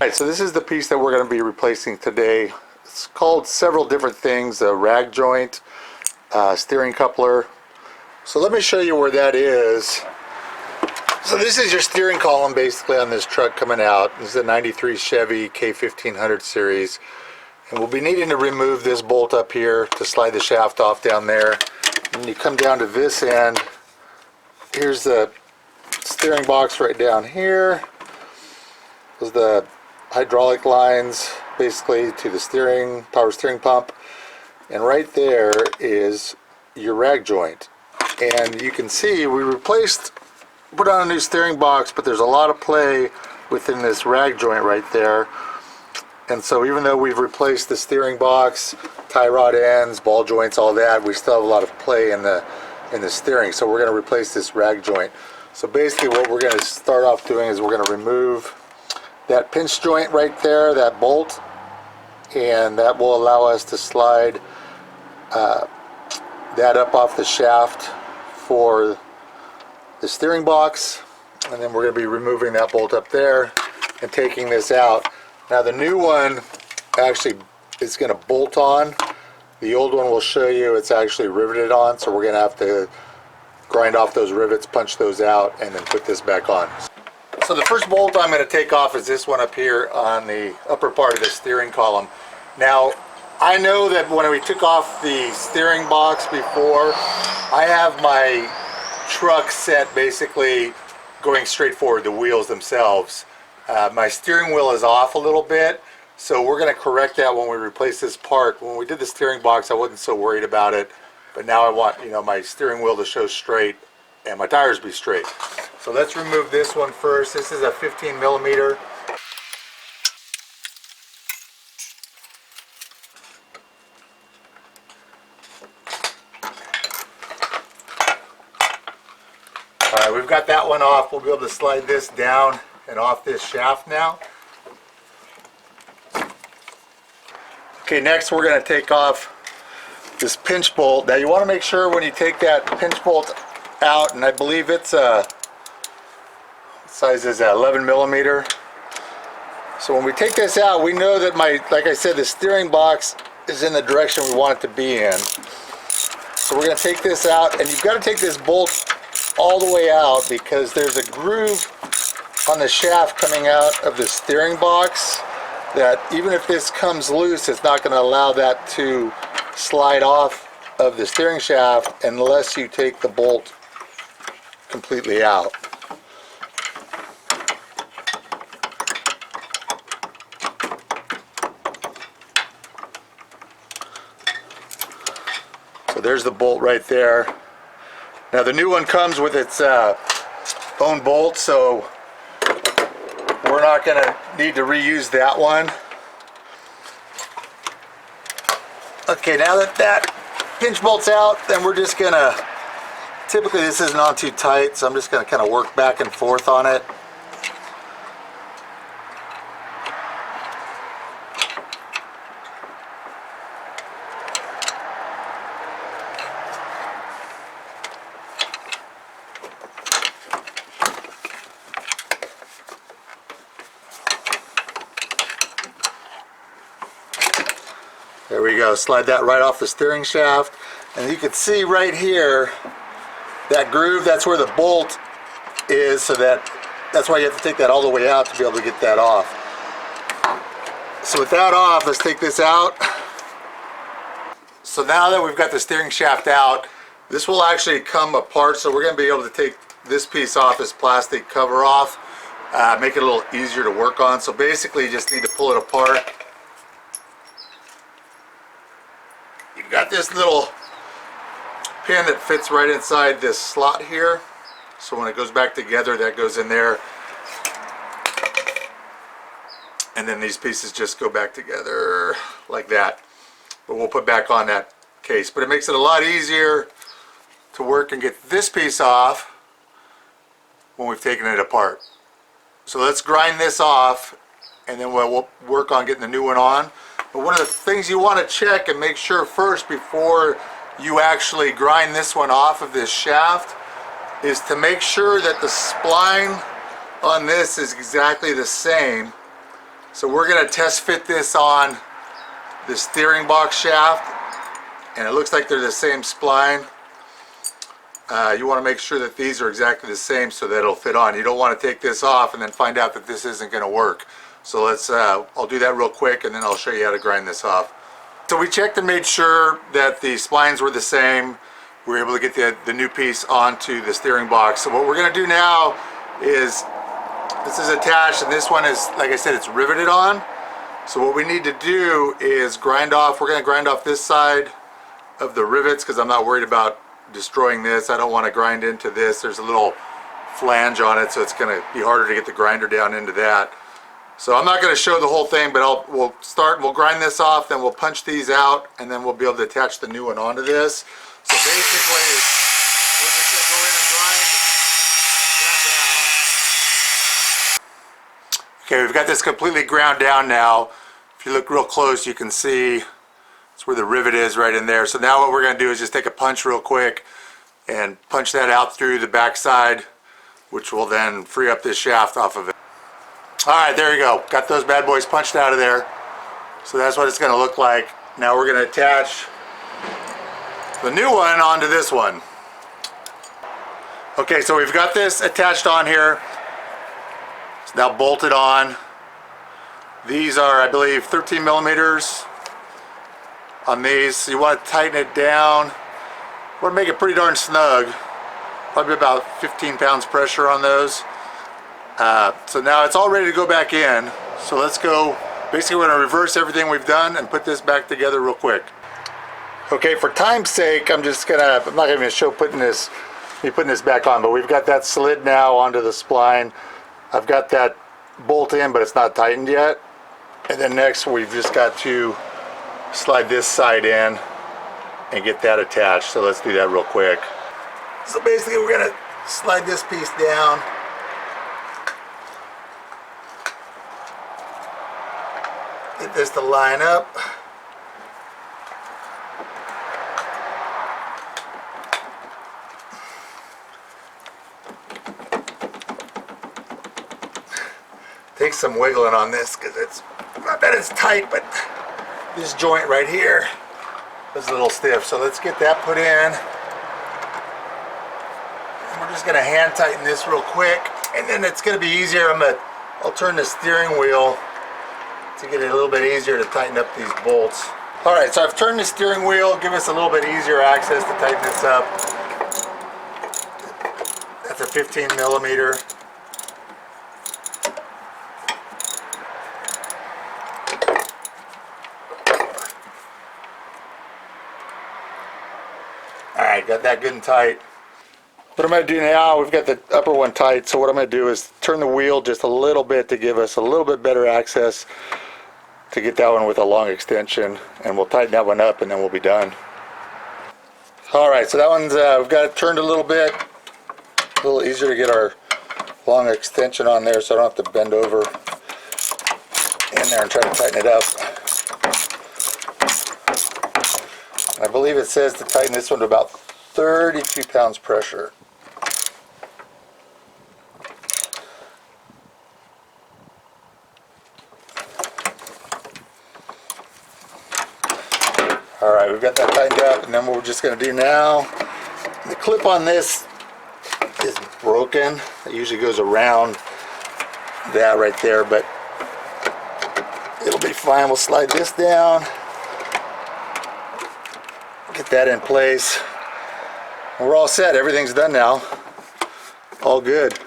Alright, so this is the piece that we're going to be replacing today. It's called several different things, a rag joint, steering coupler. So let me show you where that is. So this is your steering column basically on this truck coming out. This is a 93 Chevy K1500 series. And we'll be needing to remove this bolt up here to slide the shaft off down there. And you come down to this end. Here's the steering box right down here. There's the hydraulic lines basically to the power steering pump. And right there is your rag joint. And you can see we put on a new steering box, but there's a lot of play within this rag joint right there. And so even though we've replaced the steering box, tie rod ends, ball joints, all that, we still have a lot of play in the steering. So we're going to replace this rag joint. So basically what we're going to start off doing is we're going to remove that pinch joint right there, that bolt, and that will allow us to slide that up off the shaft for the steering box. And then we're going to be removing that bolt up there and taking this out. Now the new one actually is going to bolt on. The old one will show you it's actually riveted on, so we're going to have to grind off those rivets, punch those out, and then put this back on. So the first bolt I'm going to take off is this one up here on the upper part of the steering column. Now I know that when we took off the steering box before, I have my truck set basically going straight forward, the wheels themselves. My steering wheel is off a little bit, so we're going to correct that when we replace this part. When we did the steering box, I wasn't so worried about it, but now I want, my steering wheel to show straight and my tires be straight. So let's remove this one first. This is a 15 millimeter. Alright, we've got that one off. We'll be able to slide this down and off this shaft now. Okay, next we're going to take off this pinch bolt. Now you want to make sure when you take that pinch bolt out, and I believe it's what size is that, 11 millimeter. So when we take this out, we know that like I said, the steering box is in the direction we want it to be in. So we're going to take this out, and you've got to take this bolt all the way out because there's a groove on the shaft coming out of the steering box that even if this comes loose, it's not going to allow that to slide off of the steering shaft unless you take the bolt completely out. So there's the bolt right there. Now the new one comes with its own bolt, so we're not going to need to reuse that one. Okay, now that pinch bolt's out, then we're just going to, typically this isn't on too tight, so I'm just going to kind of work back and forth on it. There we go, slide that right off the steering shaft, and you can see right here that groove, that's where the bolt is, so that's why you have to take that all the way out to be able to get that off. So with that off, let's take this out. So now that we've got the steering shaft out, this will actually come apart, so we're going to be able to take this piece off, this plastic cover off, make it a little easier to work on. So basically you just need to pull it apart. You've got this little pin that fits right inside this slot here, so when it goes back together, that goes in there, and then these pieces just go back together like that. But we'll put back on that case, but it makes it a lot easier to work and get this piece off when we've taken it apart. So let's grind this off, and then we'll work on getting the new one on. But one of the things you want to check and make sure first before you actually grind this one off of this shaft is to make sure that the spline on this is exactly the same So we're going to test fit this on the steering box shaft, and it looks like they're the same spline. You want to make sure that these are exactly the same so that it'll fit on. You don't want to take this off and then find out that this isn't going to work. So let's, I'll do that real quick and then I'll show you how to grind this off. So we checked and made sure that the splines were the same. We were able to get the new piece onto the steering box. So what we're going to do now is, this is attached and this one is, like I said, it's riveted on. So what we need to do is grind off, we're going to grind off this side of the rivets because I'm not worried about destroying this. I don't want to grind into this. There's a little flange on it, so it's going to be harder to get the grinder down into that. So I'm not going to show the whole thing, but we'll grind this off, then we'll punch these out, and then we'll be able to attach the new one onto this. So basically, we're just going to go in and grind that down. Okay, we've got this completely ground down now. If you look real close, you can see it's where the rivet is right in there. So now what we're going to do is just take a punch real quick and punch that out through the back side, which will then free up this shaft off of it. Alright, there you go. Got those bad boys punched out of there. So that's what it's going to look like. Now we're going to attach the new one onto this one. Okay, so we've got this attached on here. It's now bolted on. These are, I believe, 13 millimeters on these. So you want to tighten it down. You want to make it pretty darn snug. Probably about 15 pounds pressure on those. So now it's all ready to go back in. So let's go. Basically, we're going to reverse everything we've done and put this back together real quick. Okay, for time's sake, I'm not going to show putting this back on, but we've got that slid now onto the spline. I've got that bolt in, but it's not tightened yet. And then next, we've just got to slide this side in and get that attached. So let's do that real quick. So basically, we're going to slide this piece down. Get this to line up. Take some wiggling on this because it's not that it's tight, but this joint right here is a little stiff. So let's get that put in. And we're just going to hand tighten this real quick, and then it's going to be easier. I'll turn the steering wheel to get it a little bit easier to tighten up these bolts. All right, so I've turned the steering wheel, give us a little bit easier access to tighten this up. That's a 15 millimeter. Alright, got that good and tight. What I'm going to do now, we've got the upper one tight, so what I'm going to do is turn the wheel just a little bit to give us a little bit better access to get that one with a long extension, and we'll tighten that one up and then we'll be done. Alright, so that one's, we've got it turned a little bit, a little easier to get our long extension on there so I don't have to bend over in there and try to tighten it up. I believe it says to tighten this one to about 32 pounds pressure. Alright, we've got that tightened up, and then what we're just going to do now, the clip on this is broken. It usually goes around that right there, but it'll be fine. We'll slide this down, get that in place. We're all set. Everything's done now. All good.